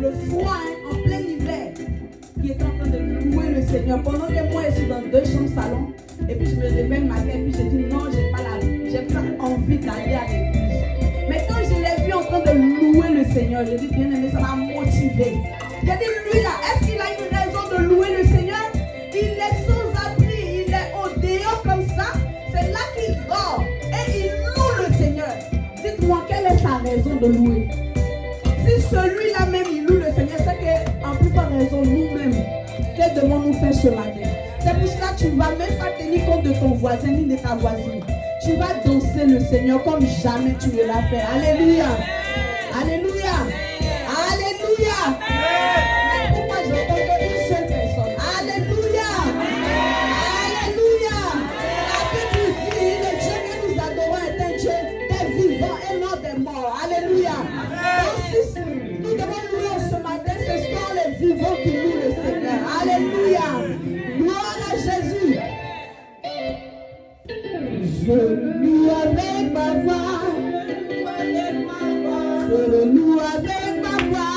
le froid, hein, en plein hiver, qui était en train de louer le Seigneur. Pendant que moi, je suis dans 2 chambres salon, et puis je me réveille le matin, et puis je dis non, j'ai pas envie d'aller à l'église. Mais quand je l'ai vu en train de louer le Seigneur, j'ai dit, bien aimé, ça m'a motivé. J'ai dit, lui là, est-ce qu'il a une raison de louer le Seigneur? Il est sans abri, il est au dehors comme ça, c'est là qu'il dort, et il loue le Seigneur. Dites-moi, quelle est sa raison de louer? Si celui-là même, il loue le Seigneur, c'est qu'en plus par raison, nous-mêmes, que devons-nous faire ce matin? C'est pour cela que tu ne vas même pas tenir compte de ton voisin ni de ta voisine. Tu vas danser le Seigneur comme jamais tu ne l'as fait. Alléluia. Alléluia. Alléluia. Pourquoi j'entends qu'une seule personne? Alléluia. Alléluia. La Bible dit, le Dieu que nous adorons est un Dieu des vivants et non des morts. Alléluia. Donc si nous devons louer ce matin, ce sont les vivants qui louent le Seigneur. Alléluia. Gloire à Jésus. Je loue avec ma voix. Je le loue avec ma voix.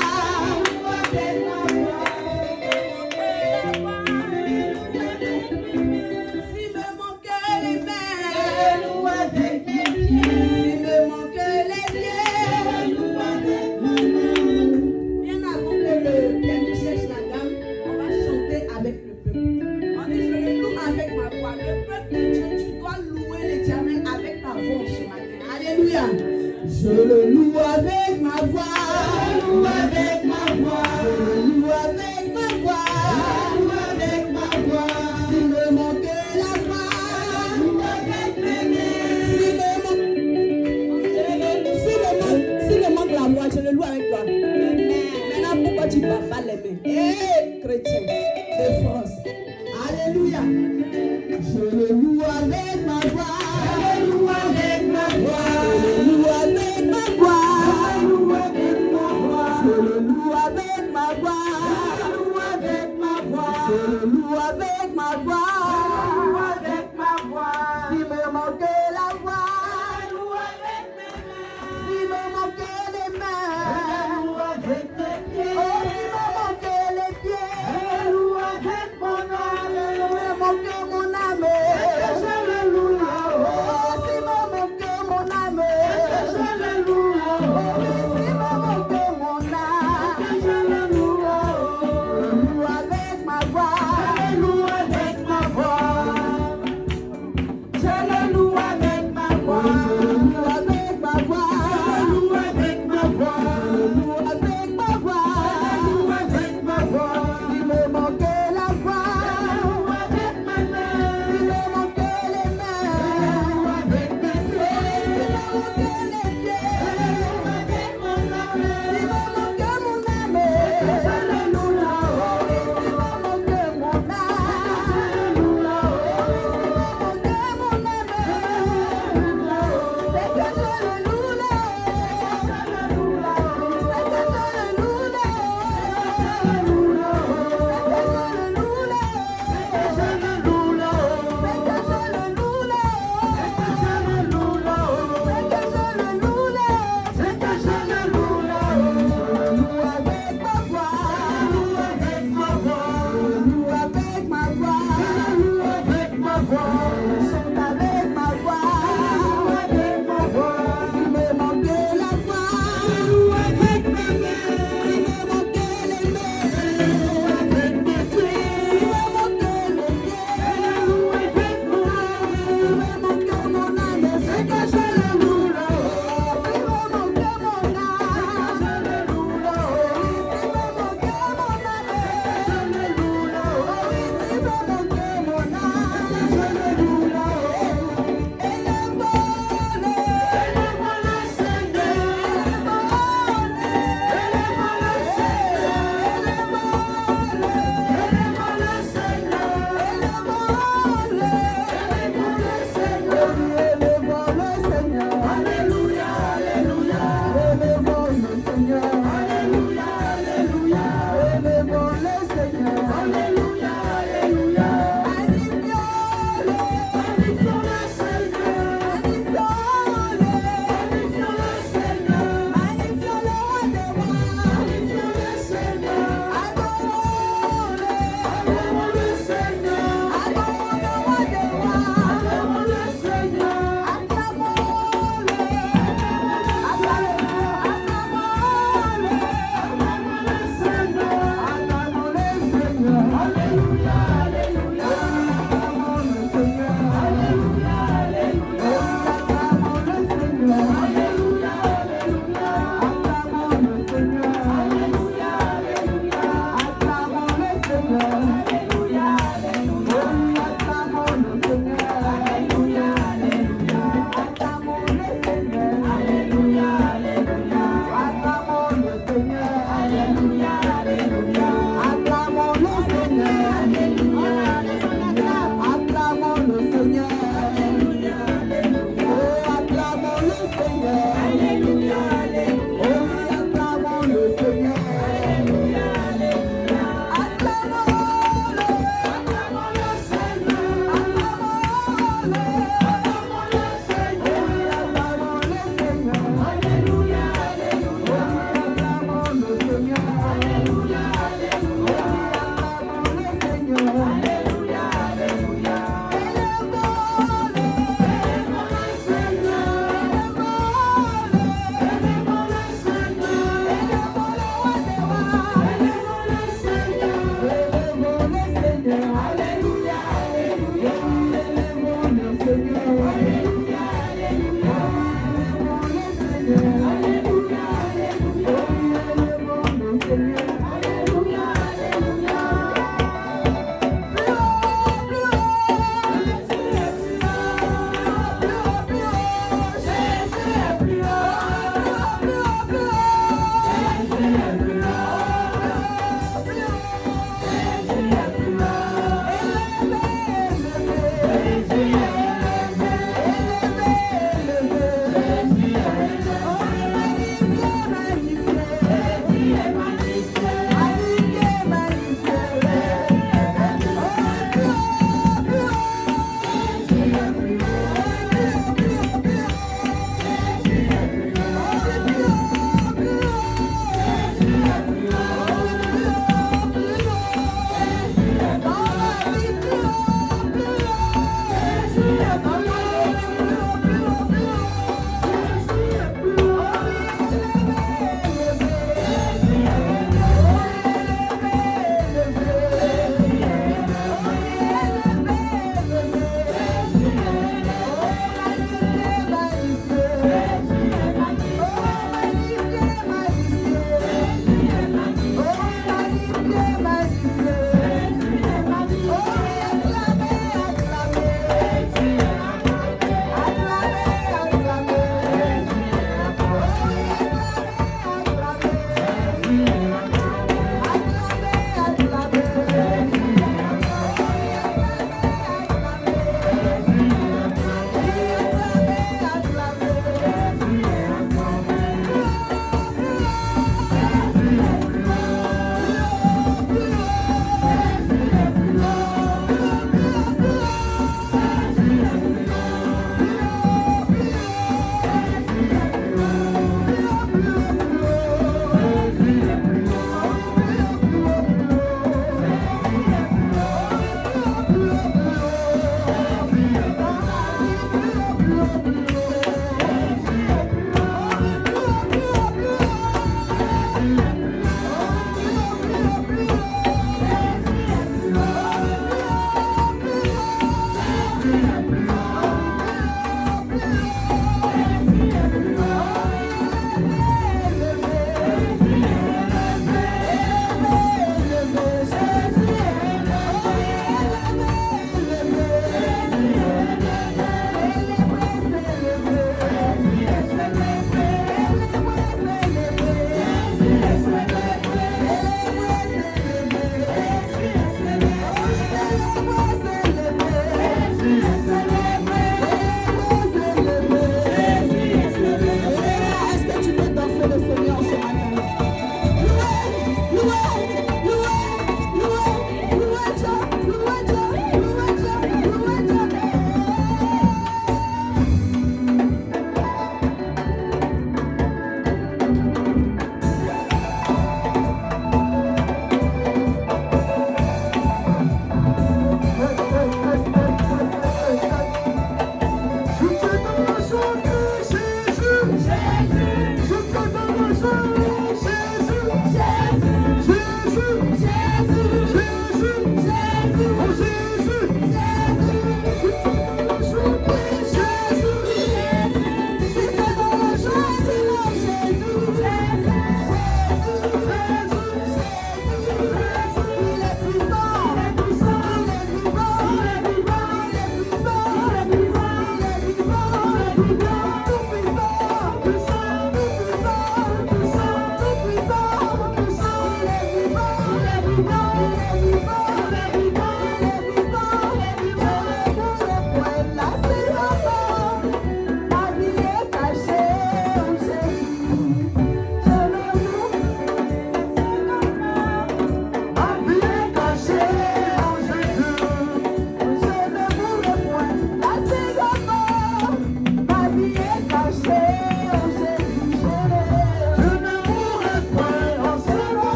S'il me manquait les mains, je loue avec mes pieds. S'il me manquait les pieds, je loue avec ma main. Bien avant que le piano cherche la dame, on va chanter avec le peuple. On dit, je le loue avec ma voix. Le peuple de Dieu, tu dois louer l'Éternel avec ta voix ce matin. Alléluia. Je le loue avec ma voix. Je le loue avec ma voix. Je le loue avec ma voix. Je le loue avec ma voix. S'il me manquait la voix, je le loue avec mes mains. S'il me manque la voix, je le loue avec toi. Maintenant, pourquoi tu ne bats pas les mains? Hé, chrétien de France. Alléluia. Je le loue avec ma voix. Je le loue avec ma voix. Je le loue avec ma voix. Je le loue avec ma voix. Je le loue avec ma voix. Je le loue avec ma voix. Je le loue avec ma voix. Je le loue avec ma voix. S'il me manquait la voix, je le loue avec mes mains. S'il me manquait les mains, je le loue avec mes pieds. Oh, s'il me manquait les pieds, je le loue avec mon âme. S'il me manquait mon âme, je le loue là-haut. Oh, s'il me manquait mon âme, je le loue là-haut. Oh, s'il me manquait mon âme, je le loue là-haut. Je le loue avec ma voix. Je le loue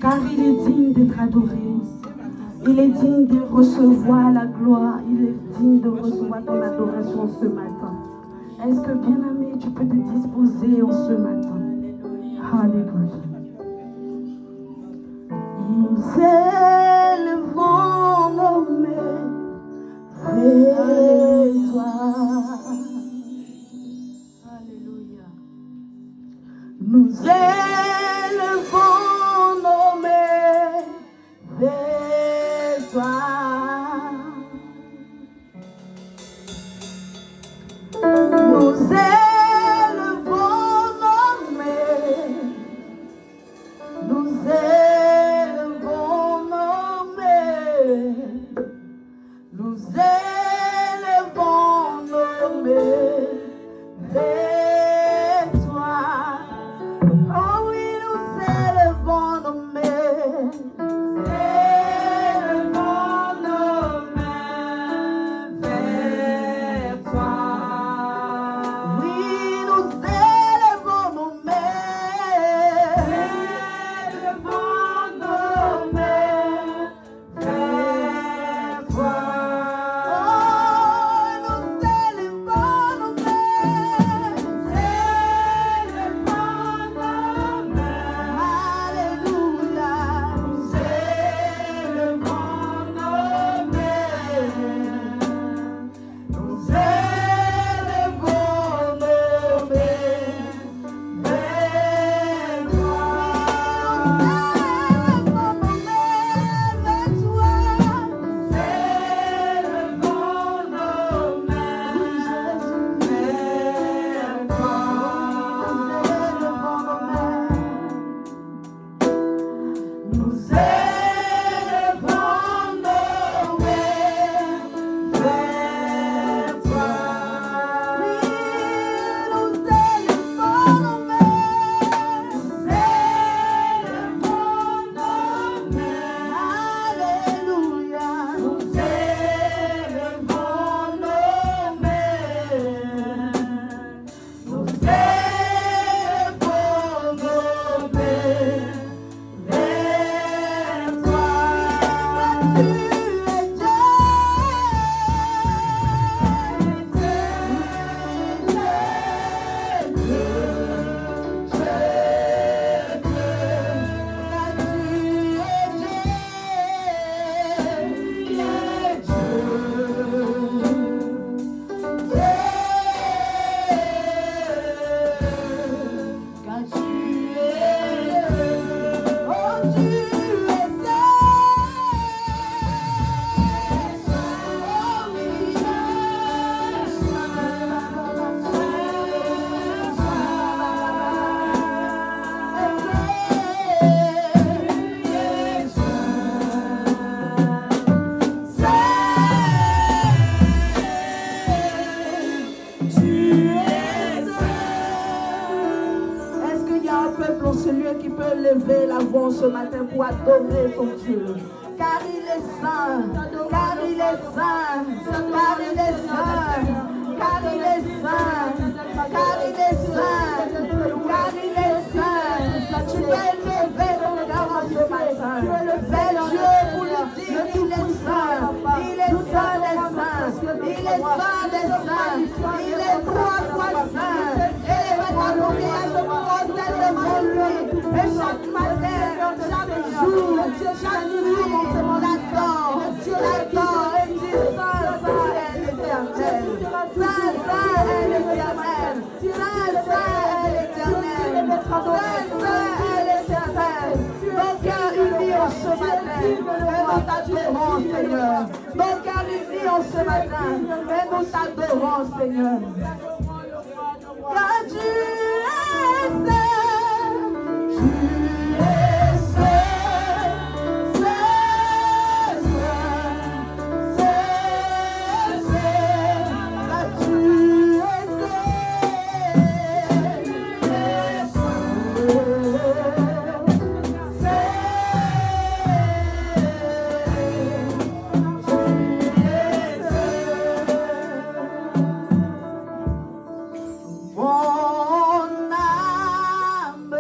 Car il est digne d'être adoré. Il est digne de recevoir la gloire. Il est digne de recevoir ton adoration ce matin. Est-ce que, bien-aimé, tu peux te disposer en ce matin? Alléluia. Nous élevons nos mains vers toi. Alléluia. Nous élevons nos mains vers toi. Nous élevons nos mains. Nous élevons nos mains. Nous élevons nos mains vers toi. Oh oui, nous élevons nos mains. Élevons nos mains vers toi. Oui, nous élevons nos mains. Élevons nos mains vers toi. Oh, nous élevons nos mains. Élevons nos mains. Alléluia. Nous élevons nos mains. Nous élevons nos mains vers toi. Nous élevons nos mains vers toi. Oui, nous élevons nos mains. Nous élevons nos mains vers toi. l'avons ce matin pour adorer son Dieu. Car il est saint, car il est saint, car il est saint, car il est saint, car il est saint, car il est saint. Tu peux lever ton cœur en ce matin. Vers Dieu pour lui dire qu'il est saint, il est saint des saints, il est saint des saints, il est trois fois saint. Élève ta prière, se protège devant lui. Et chaque matin, chaque jour, chaque nuit, on l'attend, et dit saint, saint est l'Éternel, saint, saint est l'Éternel, saint, saint est l'Éternel, saint, saint est l'Éternel. Nos cœurs unis en ce matin, et nous t'adorons, Seigneur. Nos cœurs unis en ce matin, et nous t'adorons, Seigneur. Car tu es saint, tu es saint, saint, saint, saint, car tu es mon âme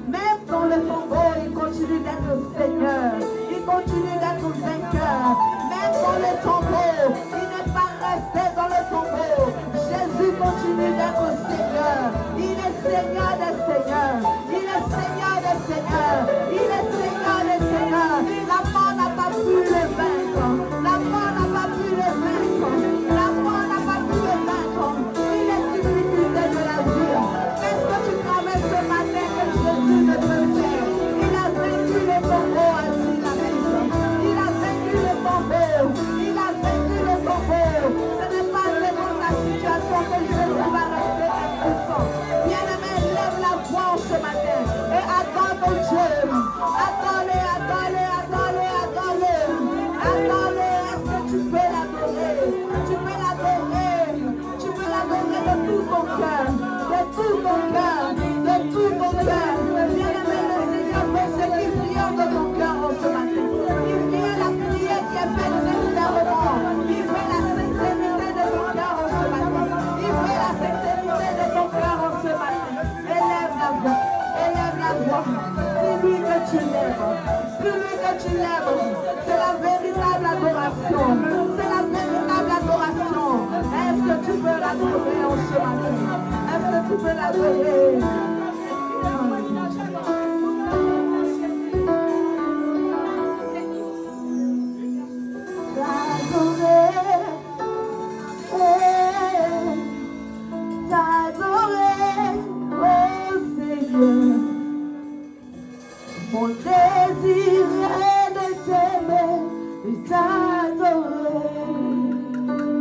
Même dans le tombeau, il continue d'être Seigneur. Il continue d'être vainqueur. Même dans le tombeau, il n'est pas resté dans le tombeau. Jésus continue d'être Seigneur. Il est Seigneur des Seigneurs. Il est Seigneur des Seigneurs. Il est Seigneur des Seigneurs. La mort n'a pas pu le vaincre. La mort n'a pas pu le vaincre. La mort n'a pas pu le vaincre. Il est divinité de la vie. Est-ce que tu traverses ce matin que Jésus ne peut faire? Il a vaincu le tombeau, a dit la Bible. Il a vaincu le tombeau. Il a vaincu le tombeau. Ce n'est pas selon ta situation que Jésus va rester impuissant. Bien-aimé, lève la voix ce matin et attends ton Dieu. Attends-le, attends-le, attends-le, attends-le. Attends-le, est-ce que tu peux l'adorer? Tu peux l'adorer. Tu peux l'adorer de tout ton cœur. De tout ton cœur. De tout ton cœur. Bien-aimé, le Seigneur veut ce qui vient de ton cœur en ce matin. Il vient la prière qui est faite nécessairement. Il veut la sincérité de ton cœur en ce matin. Il veut la sincérité de ton cœur en ce matin. Élève la voix. Élève la voix. C'est lui que tu lèves. C'est lui que tu lèves. C'est la véritable adoration. C'est la véritable adoration. Est-ce que tu peux l'adorer en ce matin? Est-ce que tu peux l'adorer? T'adorer, oh Seigneur. Mon désir est de t'aimer et t'adorer.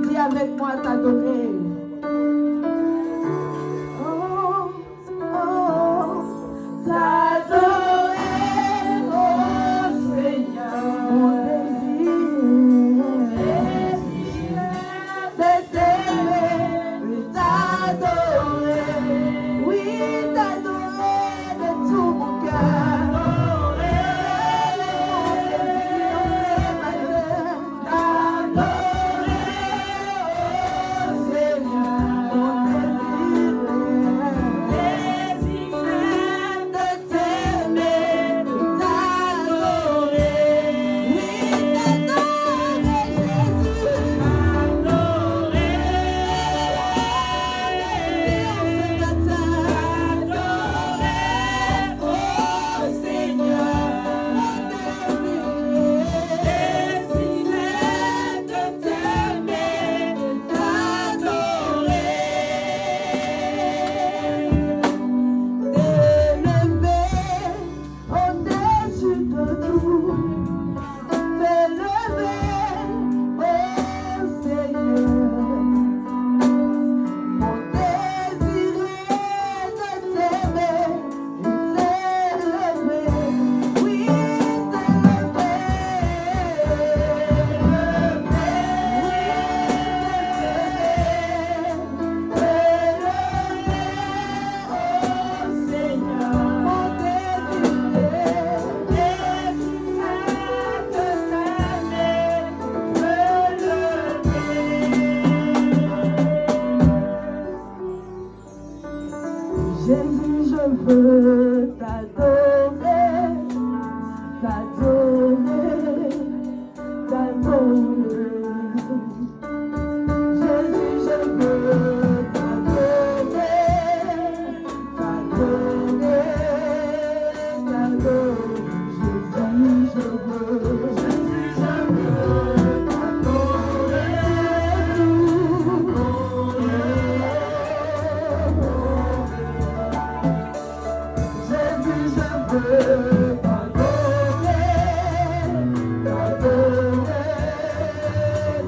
Dis avec moi t'adorer. Oh, oh, t'adorer, oh Seigneur. Mon désir de t'aimer et t'adorer. Oui, t'adorer de tout mon cœur.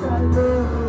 T'adorer,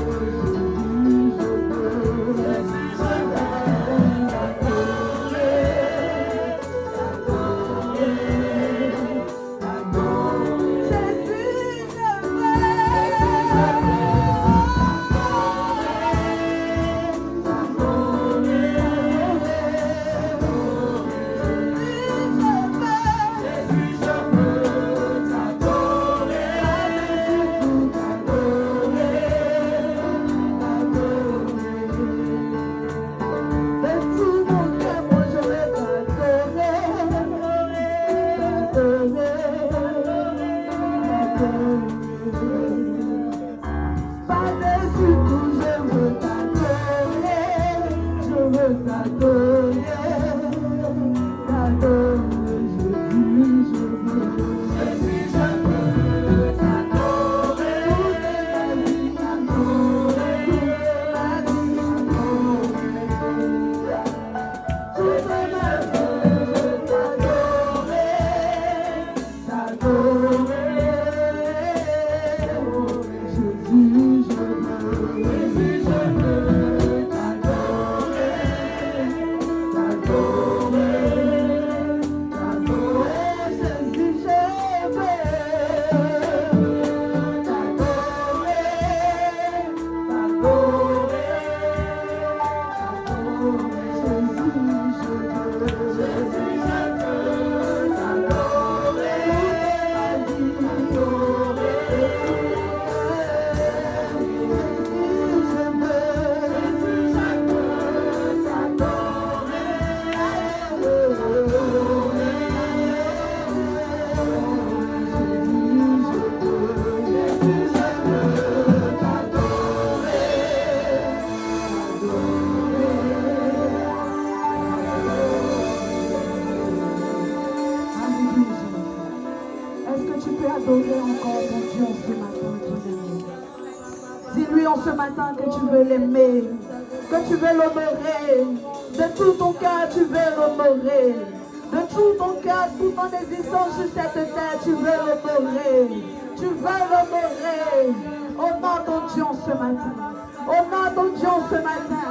adorer encore ton Dieu en ce matin, bien-aimé. Dis-lui en ce matin que tu veux l'aimer, que tu veux l'honorer. De tout ton cœur, tu veux l'honorer. De tout ton cœur, toute ton existence sur cette terre, tu veux l'honorer. Tu veux l'honorer. Honore ton Dieu en ce matin. Honore ton Dieu en ce matin.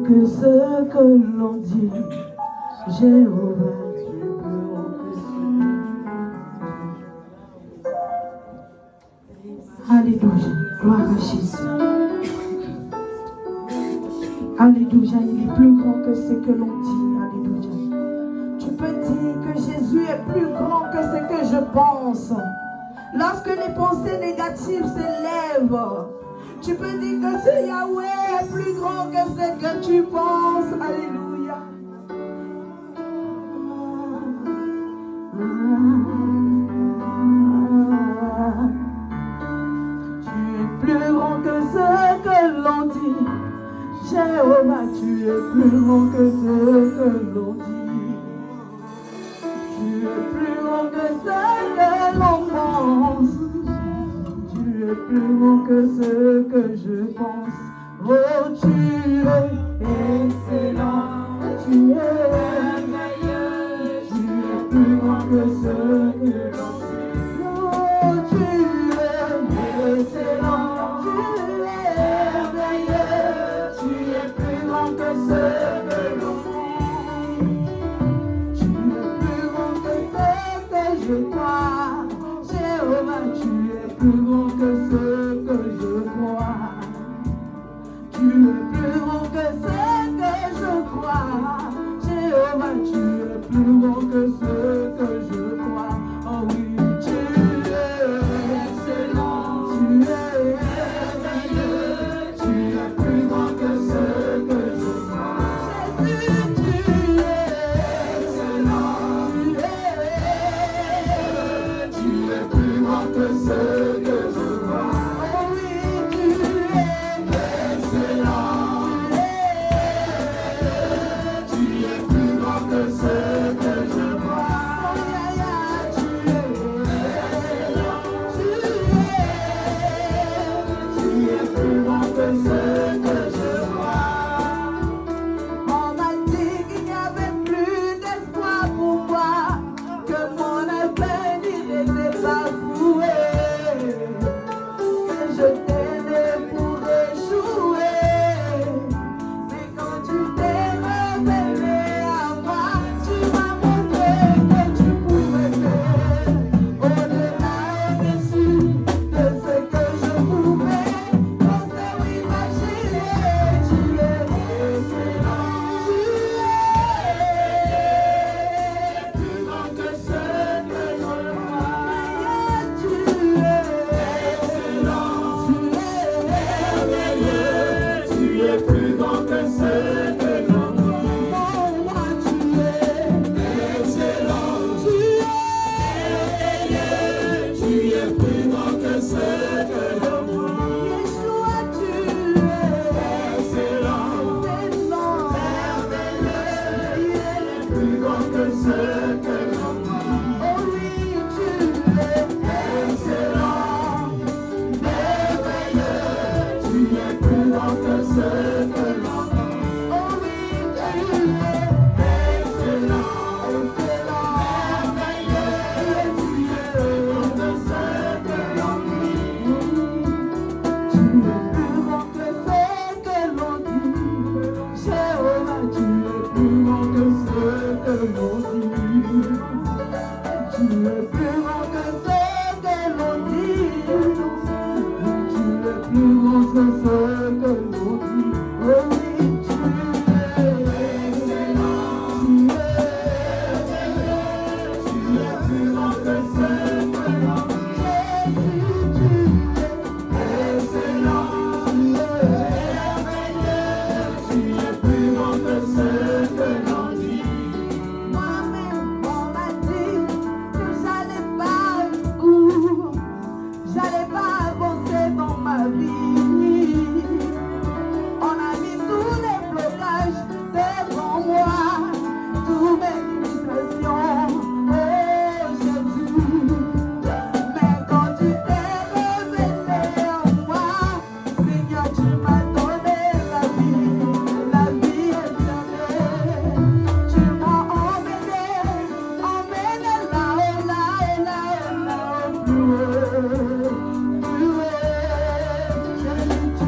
Que ce que l'on dit, Jéhovah, tu es plus haut que ce. Alléluia, gloire à Jésus. Alléluia, il est plus grand que ce que l'on dit. Alléluia. Tu peux dire que Jésus est plus grand que ce que je pense. Lorsque les pensées négatives s'élèvent, tu peux dire que ce Yahweh est plus grand que ce que tu penses. Alléluia. Tu es plus grand que ce que l'on dit. Jéhovah, tu es plus grand que ce que l'on dit. Tu es plus grand que ce que l'on pense. Tu es plus grand que ce que je pense. Oh, tu es excellent. Tu es merveilleux. Tu es plus grand que ce que l'on dit. Oh, tu es excellent. Tu es merveilleux. Tu es plus grand que ce que l'on dit. Tu es plus grand que ce que je crois. Jéhovah, tu es plus grand que ce que je crois. Tu es plus grand que ce que je crois. Jéhovah, tu es plus grand que ce que je crois. Oh oui, tu es excellent. Tu es merveilleux. Tu es plus grand que ce que je crois. Jésus, tu es excellent. Tu es plus grand que ce que l'on dit. Oh oui, tu es excellent, merveilleux, tu es plus grand que ce que l'on dit. Oh oui, tu es excellent, merveilleux, et tu es plus grand que ce que l'on dit. Tu es plus grand que ce que l'on dit. Jéhovah, tu es plus grand que ce que l'on dit. Tu es plus grand que ce que l'on dit. Tu es plus grand que ce que l'on dit. Oh oui, tu es excellent. Tu es plus grand que ce que l'on dit. Jésus, tu es excellent. Tu es plus grand que ce que l'on dit. Moi-même, on m'a dit que j'allais pas avancer dans ma vie. On a mis tous les blocages devant moi, tous mes limitations. Oh Jésus, mais quand tu t'es révélé en moi, Seigneur, tu m'as donné la vie éternelle. Tu m'as emmené là-haut, plus haut. Jésus, tu es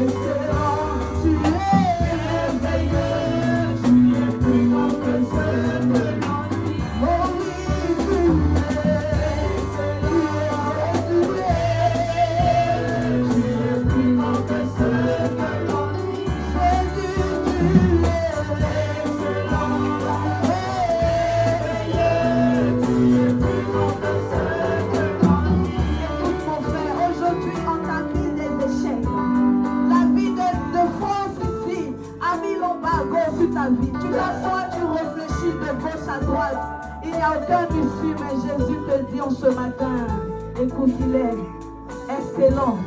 excellent, tu es merveilleux, tu es plus grand que ce que l'on dit. Oh oui, tu es excellent, tu es plus grand que ce que l'on dit. Jésus, tu es excellent, merveilleux, tu es plus grand que ce que l'on dit. Écoute mon frère, aujourd'hui on t'a mis des échecs. La vie de France ici a mis l'embargo sur ta vie. Tu t'assois, tu réfléchis de gauche à droite. Il n'y a aucun issue, mais Jésus te dit en ce matin, écoute, il est excellent.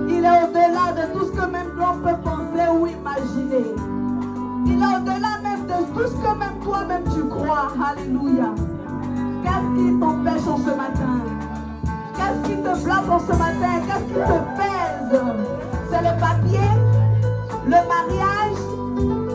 Il est au-delà de tout ce que même l'on peut penser ou imaginer. Il est au-delà même de tout ce que même toi-même tu crois. Alléluia. Qu'est-ce qui t'empêche en ce matin? Qu'est-ce qui te bloque en ce matin? Qu'est-ce qui te pèse? C'est le papier? Le mariage?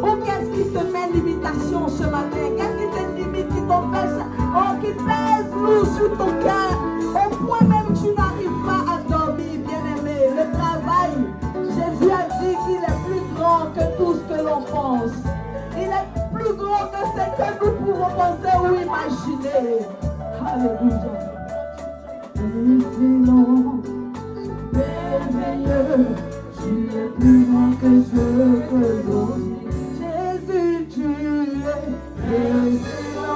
Ou qu'est-ce qui te met limitation ce matin? Qu'est-ce qui te limite, qui t'empêche? Oh, qui pèse lourd sur ton cœur, au point même que tu n'arrives pas à dormir, bien-aimé. Le travail, Jésus a dit qu'il est plus grand que tout ce que l'on pense. Il est plus grand que ce que nous pouvons penser ou imaginer. Alléluia. Excellent, merveilleux, tu es plus grand que ce que l'on dit. Jésus, tu es excellent.